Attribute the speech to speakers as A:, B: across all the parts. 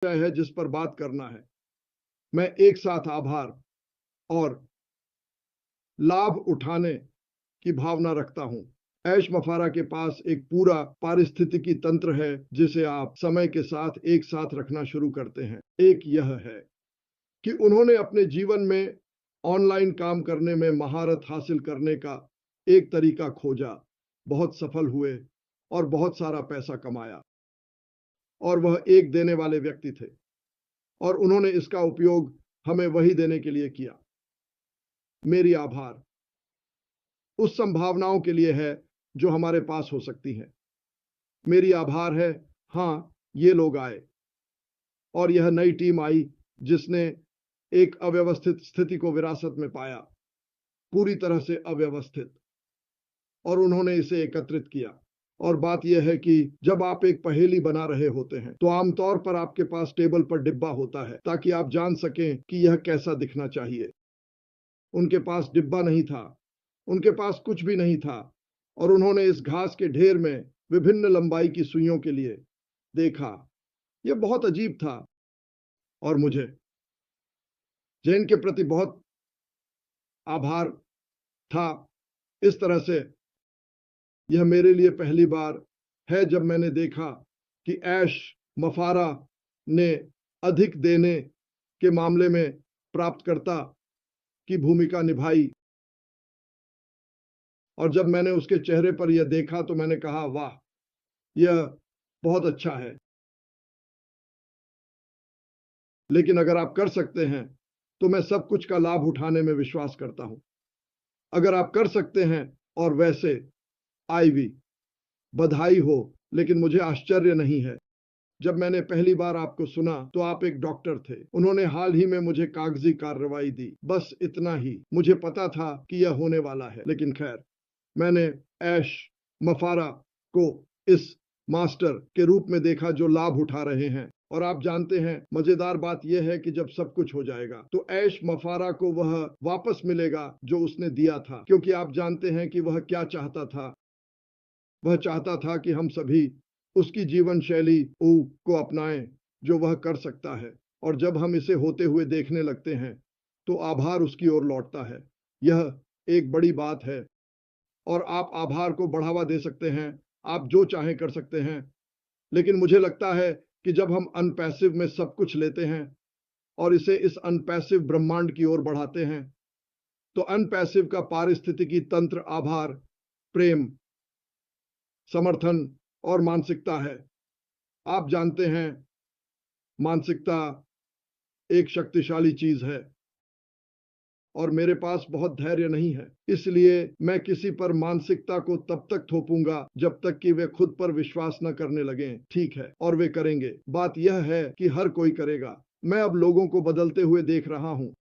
A: है जिस पर बात करना है। मैं एक साथ आभार और लाभ उठाने की भावना रखता हूं। ऐश मफारा के पास एक पूरा पारिस्थितिकी तंत्र है जिसे आप समय के साथ एक साथ रखना शुरू करते हैं। एक यह है कि उन्होंने अपने जीवन में ऑनलाइन काम करने में महारत हासिल करने का एक तरीका खोजा, बहुत सफल हुए और बहुत सारा पैसा कमाया, और वह एक देने वाले व्यक्ति थे और उन्होंने इसका उपयोग हमें वही देने के लिए किया। मेरी आभार उस संभावनाओं के लिए है जो हमारे पास हो सकती हैं। मेरी आभार है, हाँ, ये लोग आए और यह नई टीम आई जिसने एक अव्यवस्थित स्थिति को विरासत में पाया, पूरी तरह से अव्यवस्थित, और उन्होंने इसे एकत्रित किया। और बात यह है कि जब आप एक पहेली बना रहे होते हैं तो आमतौर पर आपके पास टेबल पर डिब्बा होता है ताकि आप जान सकें कि यह कैसा दिखना चाहिए। उनके पास डिब्बा नहीं था, उनके पास कुछ भी नहीं था, और उन्होंने इस घास के ढेर में विभिन्न लंबाई की सुइयों के लिए देखा। यह बहुत अजीब था और मुझे जैन के प्रति बहुत आभार था। इस तरह से यह मेरे लिए पहली बार है जब मैंने देखा कि ऐश मफारा ने अधिक देने के मामले में प्राप्तकर्ता की भूमिका निभाई, और जब मैंने उसके चेहरे पर यह देखा तो मैंने कहा, वाह, यह बहुत अच्छा है। लेकिन अगर आप कर सकते हैं तो मैं सब कुछ का लाभ उठाने में विश्वास करता हूं। अगर आप कर सकते हैं, और वैसे आईवी, बधाई हो। लेकिन मुझे आश्चर्य नहीं है। जब मैंने पहली बार आपको सुना तो आप एक डॉक्टर थे। उन्होंने हाल ही में मुझे कागजी कार्रवाई दी, बस इतना ही। मुझे पता था कि यह होने वाला है, लेकिन खैर, मैंने ऐश मफारा को इस मास्टर के रूप में देखा जो लाभ उठा रहे हैं। और आप जानते हैं, मजेदार बात यह है कि जब सब कुछ हो जाएगा तो ऐश मफारा को वह वापस मिलेगा जो उसने दिया था, क्योंकि आप जानते हैं कि वह क्या चाहता था। वह चाहता था कि हम सभी उसकी जीवन शैली को अपनाएं जो वह कर सकता है, और जब हम इसे होते हुए देखने लगते हैं तो आभार उसकी ओर लौटता है। यह एक बड़ी बात है, और आप आभार को बढ़ावा दे सकते हैं, आप जो चाहें कर सकते हैं। लेकिन मुझे लगता है कि जब हम अनपैसिव में सब कुछ लेते हैं और इसे इस अनपैसिव ब्रह्मांड की ओर बढ़ाते हैं, तो अनपैसिव का पारिस्थितिकी तंत्र आभार, प्रेम, समर्थन और मानसिकता है। आप जानते हैं, मानसिकता एक शक्तिशाली चीज है, और मेरे पास बहुत धैर्य नहीं है। इसलिए मैं किसी पर मानसिकता को तब तक थोपूंगा जब तक कि वे खुद पर विश्वास न करने लगें। ठीक है, और वे करेंगे। बात यह है कि हर कोई करेगा। मैं अब लोगों को बदलते हुए देख रहा हूं,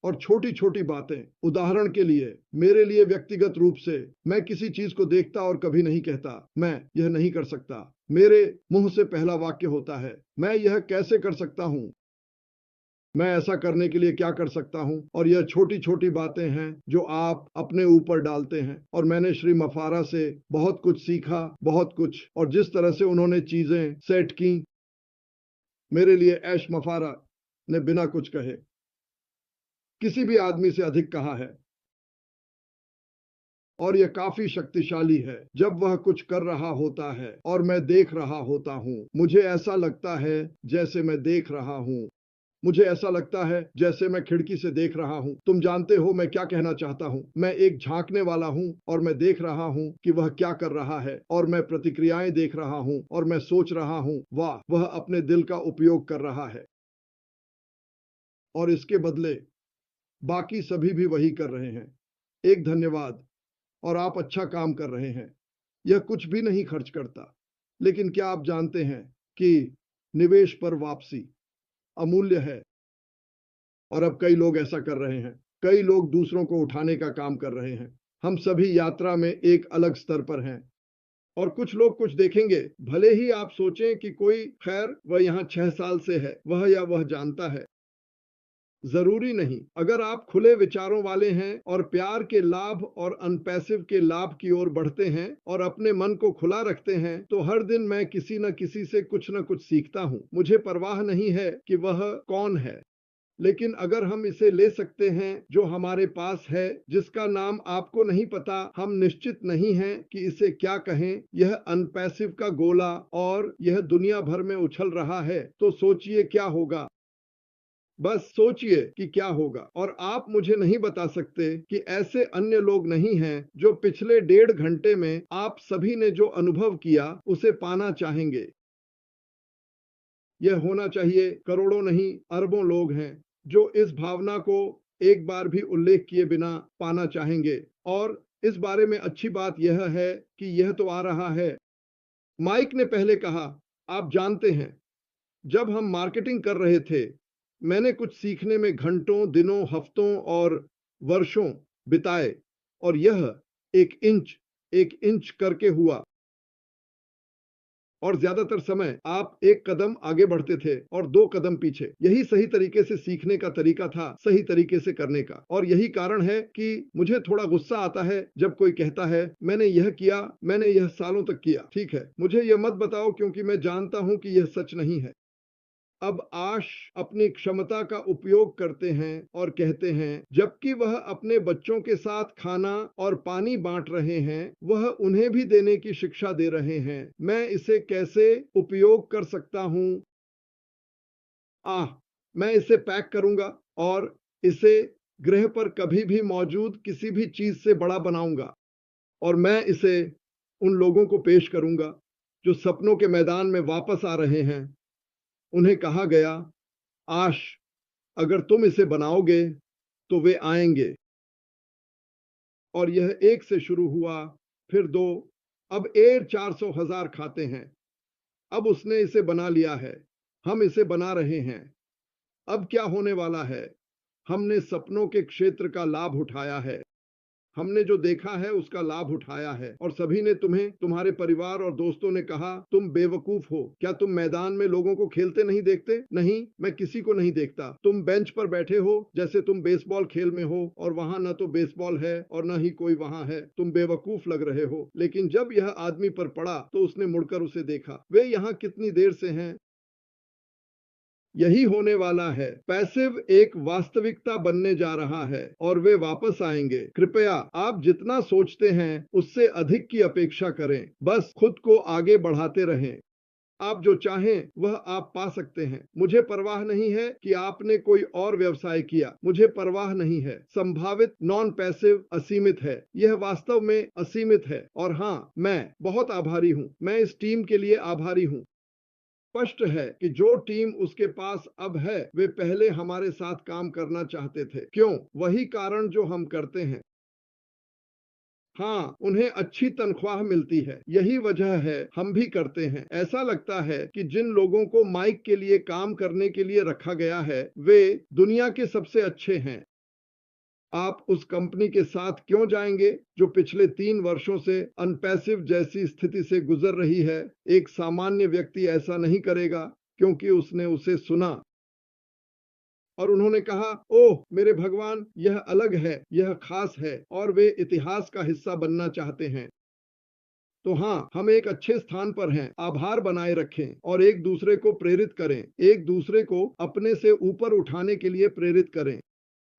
A: और छोटी छोटी बातें, उदाहरण के लिए मेरे लिए व्यक्तिगत रूप से, मैं किसी चीज को देखता और कभी नहीं कहता, मैं यह नहीं कर सकता। मेरे मुंह से पहला वाक्य होता है, मैं यह कैसे कर सकता हूं, मैं ऐसा करने के लिए क्या कर सकता हूं। और यह छोटी छोटी बातें हैं जो आप अपने ऊपर डालते हैं। और मैंने श्री मफारा से बहुत कुछ सीखा, बहुत कुछ, और जिस तरह से उन्होंने चीजें सेट की, मेरे लिए ऐश मफारा ने बिना कुछ कहे किसी भी आदमी से अधिक कहा है। और यह काफी शक्तिशाली है। जब वह कुछ कर रहा होता है और मैं देख रहा होता हूं, मुझे ऐसा लगता है जैसे मैं देख रहा हूं। मुझे ऐसा लगता है जैसे मैं खिड़की से देख रहा हूं। तुम जानते हो मैं क्या कहना चाहता हूं। मैं एक झांकने वाला हूं और मैं देख रहा हूं कि वह क्या कर रहा है, और मैं प्रतिक्रियाएं देख रहा हूं, और मैं सोच रहा हूं, वाह, वह अपने दिल का उपयोग कर रहा है, और इसके बदले बाकी सभी भी वही कर रहे हैं। एक धन्यवाद, और आप अच्छा काम कर रहे हैं। यह कुछ भी नहीं खर्च करता, लेकिन क्या आप जानते हैं कि निवेश पर वापसी अमूल्य है। और अब कई लोग ऐसा कर रहे हैं। कई लोग दूसरों को उठाने का काम कर रहे हैं। हम सभी यात्रा में एक अलग स्तर पर हैं, और कुछ लोग कुछ देखेंगे। भले ही आप सोचें कि कोई, खैर, वह यहाँ 6 साल से है, वह या वह जानता है। जरूरी नहीं। अगर आप खुले विचारों वाले हैं और प्यार के लाभ और अनपैसिव के लाभ की ओर बढ़ते हैं और अपने मन को खुला रखते हैं, तो हर दिन मैं किसी न किसी से कुछ न कुछ सीखता हूं। मुझे परवाह नहीं है कि वह कौन है, लेकिन अगर हम इसे ले सकते हैं जो हमारे पास है, जिसका नाम आपको नहीं पता, हम निश्चित नहीं हैं कि इसे क्या कहें, यह अनपैसिव का गोला और यह दुनिया भर में उछल रहा है, तो सोचिए क्या होगा। बस सोचिए कि क्या होगा। और आप मुझे नहीं बता सकते कि ऐसे अन्य लोग नहीं हैं जो पिछले 1.5 घंटे में आप सभी ने जो अनुभव किया उसे पाना चाहेंगे। यह होना चाहिए करोड़ों नहीं अरबों लोग हैं जो इस भावना को एक बार भी उल्लेख किए बिना पाना चाहेंगे। और इस बारे में अच्छी बात यह है कि यह तो आ रहा है। माइक ने पहले कहा, आप जानते हैं, जब हम मार्केटिंग कर रहे थे, मैंने कुछ सीखने में घंटों, दिनों, हफ्तों और वर्षों बिताए, और यह एक इंच करके हुआ। और ज्यादातर समय आप एक कदम आगे बढ़ते थे और 2 कदम पीछे। यही सही तरीके से सीखने का तरीका था, सही तरीके से करने का। और यही कारण है कि मुझे थोड़ा गुस्सा आता है जब कोई कहता है, मैंने यह किया, मैंने यह सालों तक किया। ठीक है, मुझे यह मत बताओ, क्योंकि मैं जानता हूं कि यह सच नहीं है। अब आश अपनी क्षमता का उपयोग करते हैं और कहते हैं, जबकि वह अपने बच्चों के साथ खाना और पानी बांट रहे हैं, वह उन्हें भी देने की शिक्षा दे रहे हैं। मैं इसे कैसे उपयोग कर सकता हूं? मैं इसे पैक करूंगा और इसे गृह पर कभी भी मौजूद किसी भी चीज से बड़ा बनाऊंगा, और मैं इसे उन लोगों को पेश करूंगा जो सपनों के मैदान में वापस आ रहे हैं। उन्हें कहा गया, आश, अगर तुम इसे बनाओगे तो वे आएंगे। और यह 1 से शुरू हुआ, फिर 2, अब 400,000 खाते हैं। अब उसने इसे बना लिया है, हम इसे बना रहे हैं। अब क्या होने वाला है? हमने सपनों के क्षेत्र का लाभ उठाया है, हमने जो देखा है उसका लाभ उठाया है। और सभी ने तुम्हें, तुम्हारे परिवार और दोस्तों ने कहा, तुम बेवकूफ हो, क्या तुम मैदान में लोगों को खेलते नहीं देखते? नहीं, मैं किसी को नहीं देखता। तुम बेंच पर बैठे हो जैसे तुम बेसबॉल खेल में हो, और वहां न तो बेसबॉल है और न ही कोई वहां है। तुम बेवकूफ लग रहे हो। लेकिन जब यह आदमी पर पड़ा तो उसने मुड़कर उसे देखा। वे यहाँ कितनी देर से हैं? यही होने वाला है। पैसिव एक वास्तविकता बनने जा रहा है और वे वापस आएंगे। कृपया आप जितना सोचते हैं उससे अधिक की अपेक्षा करें। बस खुद को आगे बढ़ाते रहें। आप जो चाहें वह आप पा सकते हैं। मुझे परवाह नहीं है कि आपने कोई और व्यवसाय किया, मुझे परवाह नहीं है। संभावित नॉन पैसिव असीमित है, यह वास्तव में असीमित है। और हाँ, मैं बहुत आभारी हूं। मैं इस टीम के लिए आभारी हूं। स्पष्ट है कि जो टीम उसके पास अब है, वे पहले हमारे साथ काम करना चाहते थे। क्यों? वही कारण जो हम करते हैं। हाँ, उन्हें अच्छी तनख्वाह मिलती है, यही वजह है हम भी करते हैं। ऐसा लगता है कि जिन लोगों को माइक के लिए काम करने के लिए रखा गया है, वे दुनिया के सबसे अच्छे हैं। आप उस कंपनी के साथ क्यों जाएंगे जो पिछले 3 वर्षों से अनपैसिव जैसी स्थिति से गुजर रही है? एक सामान्य व्यक्ति ऐसा नहीं करेगा, क्योंकि उसने उसे सुना और उन्होंने कहा, ओह मेरे भगवान, यह अलग है, यह खास है, और वे इतिहास का हिस्सा बनना चाहते हैं। तो हाँ, हम एक अच्छे स्थान पर हैं। आभार बनाए रखें और एक दूसरे को प्रेरित करें, एक दूसरे को अपने से ऊपर उठाने के लिए प्रेरित करें।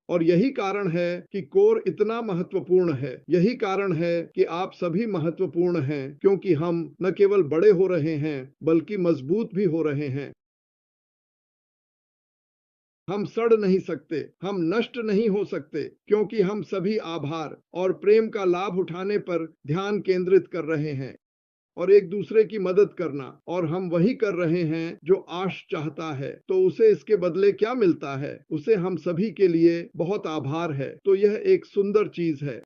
A: और यही कारण है कि कोर इतना महत्वपूर्ण है। यही कारण है कि आप सभी महत्वपूर्ण हैं, क्योंकि हम न केवल बड़े हो रहे हैं बल्कि मजबूत भी हो रहे हैं। हम सड़ नहीं सकते, हम नष्ट नहीं हो सकते, क्योंकि हम सभी आभार और प्रेम का लाभ उठाने पर ध्यान केंद्रित कर रहे हैं और एक दूसरे की मदद करना। और हम वही कर रहे हैं जो आश चाहता है। तो उसे इसके बदले क्या मिलता है? उसे हम सभी के लिए बहुत आभार है। तो यह एक सुंदर चीज है।